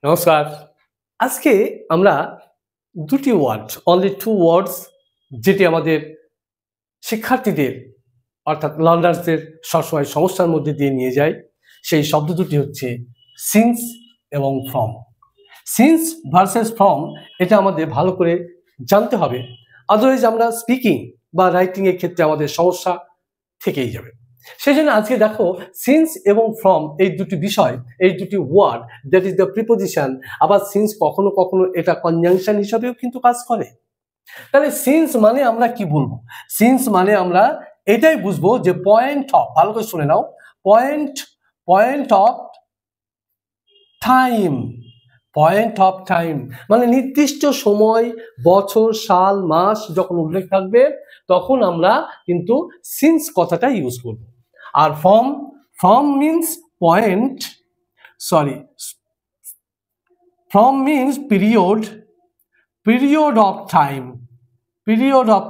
নমস্কার। আজকে আমরা দুটি ওয়ার্ড, অনলি টু ওয়ার্ডস, যেটি আমাদের শিক্ষার্থীদের অর্থাৎ লার্নার্সদের সবসময় সমস্যার মধ্যে দিয়ে নিয়ে যায়। সেই শব্দ দুটি হচ্ছে সিন্স এবং ফ্রম। সিন্স ভার্সেস ফ্রম এটা আমাদের ভালো করে জানতে হবে, আদারওয়াইজ আমরা স্পিকিং বা রাইটিং এর ক্ষেত্রে আমাদের সমস্যা থেকেই যাবে। সেই জন্য আজকে দেখো, সিন্স এবং ফ্রম এই দুটি বিষয়, এই দুটি word, that is the preposition. আবার সিন্স কখনো কখনো এটা কনজাংশন হিসাবেও কিন্তু কাজ করে। তাহলে সিন্স মানে আমরা কি বলবো? সিন্স মানে আমরা এটাই বুঝবো যে পয়েন্ট অফ, ভালো করে শুনে নাও, point of time. Point of time মানে নির্দিষ্ট সময়, বছর, সাল, মাস যখন উল্লেখ থাকবে তখন আমরা কিন্তু সিন্স কথাটা ইউজ করব। Are from means point, sorry, from means period of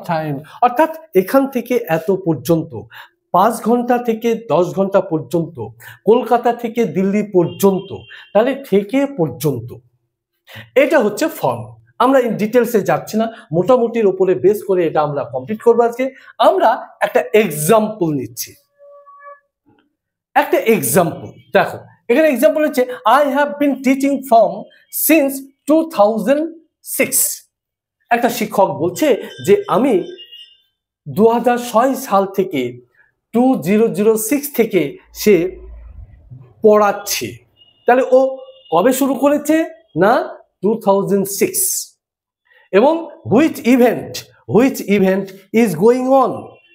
time, অর্থাৎ এখান থেকে এত পর্যন্ত, 5 ঘন্টা থেকে 10 ঘন্টা পর্যন্ত, কলকাতা থেকে দিল্লি পর্যন্ত, তাহলে থেকে পর্যন্ত, এটা হচ্ছে ফর্ম। আমরা ইন ডিটেলসে যাচ্ছি না, মোটামুটির উপরে বেস করে এটা আমরা কমপ্লিট করবো। আজকে আমরা একটা এক্সাম্পল নিচ্ছি। একটা এক্সাম্পল দেখো, এখানে এক্সাম্পল হচ্ছে I have been teaching from since 2006। একটা শিক্ষক বলছে যে আমি 2006 সাল থেকে 2006 থেকে সে পড়াচ্ছে। তাহলে ও কবে শুরু করেছে? না, 2006। এবং which event is going on,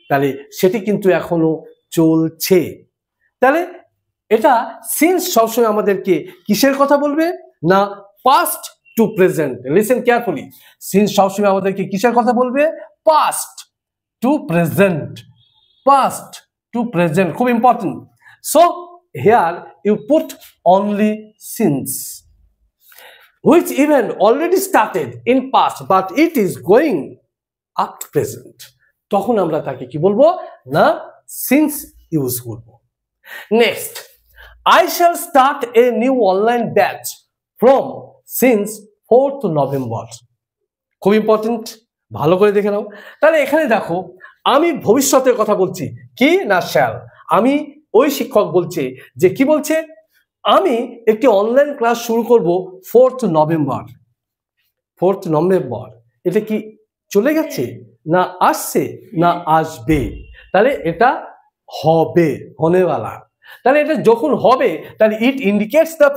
তাহলে সেটি কিন্তু এখনো চলছে। তাহলে এটা সিন্স সবসময় আমাদেরকে কিসের কথা বলবে? না, past to present. Listen carefully, since সবসময় আমাদেরকে কিসের কথা বলবে? পাস্ট টু প্রেজেন্ট, খুব important. So here you put only since. Which event already started in past but it is going up to present, তখন আমরা তাকে কি বলবো? না, সিন্স ইউজ করব। Next, I shall start a new online batch from since 4th November. খুব important, ভালো করে দেখে নাও। তাহলে এখানে দেখো, আমি ভবিষ্যতের কথা বলছি, কি না শ্যাল। আমি, ওই শিক্ষক বলছে যে কি বলছে? আমি একটি অনলাইন ক্লাস শুরু করব 4th নভেম্বর। এটা কি চলে গেছে, না আসছে, না আসবে? তাহলে এটা হবে, হনেওয়ালা। তাহলে এটা যখন হবে তাহলে ইট ইন্ডিকেটস দ্য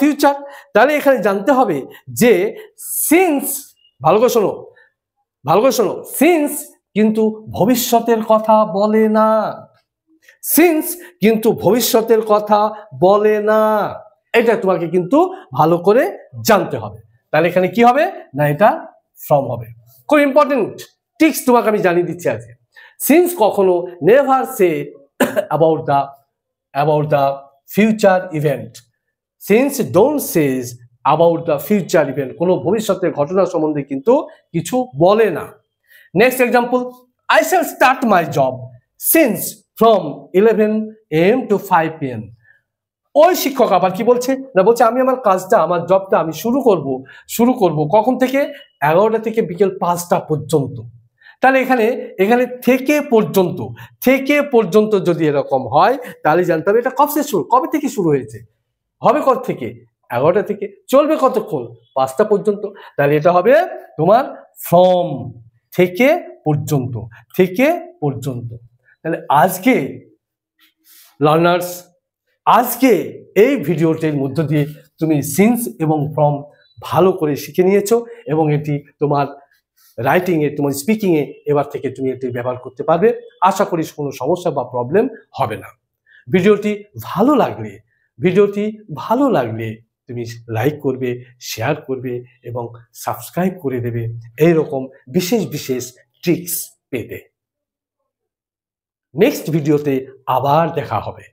ফিউচার। তাহলে এখানে জানতে হবে যে সিন্স, ভালো করে শোনো, সিন্স কিন্তু ভবিষ্যতের কথা বলে না। এটা তোমাকে কিন্তু ভালো করে জানতে হবে। তাহলে এখানে কি হবে? না, এটা ফ্রম হবে। খুব ইম্পর্টেন্ট টিক্স তোমাকে আমি জানিয়ে দিচ্ছি আজকে। সিন্স কখনো never say about the future event. Since don't Sage about the future event, কোনো ভবিষ্যতের ঘটনা সম্বন্ধে কিন্তু কিছু বলে না। Next example, I shall start my job since from 11 AM to 5 PM. ওই শিক্ষক আবার কি বলছে? না, বলছে আমি আমার কাজটা, আমার জবটা আমি শুরু করব কখন থেকে? 11টা থেকে বিকেল 5টা পর্যন্ত। তাহলে এখানে থেকে পর্যন্ত যদি এরকম হয় তাহলে জানতে হবে এটা কবে থেকে শুরু হয়েছে, হবে কত থেকে? 11টা থেকে, চলবে কতক্ষণ? 5টা পর্যন্ত। তাহলে এটা হবে তোমার ফ্রম, থেকে পর্যন্ত। তাহলে আজকে লার্নার্স, আজকে এই ভিডিওটির মধ্য দিয়ে তুমি সিন্স এবং ফ্রম ভালো করে শিখে নিয়েছো এবং এটি তোমার রাইটিংয়ে, তোমার স্পিকিংয়ে এবার থেকে তুমি এটি ব্যবহার করতে পারবে। আশা করি কোনো সমস্যা বা প্রবলেম হবে না। ভিডিওটি ভালো লাগলে তুমি লাইক করবে, শেয়ার করবে এবং সাবস্ক্রাইব করে দেবে এইরকম বিশেষ ট্রিক্স পেতে। নেক্সট ভিডিওতে আবার দেখা হবে।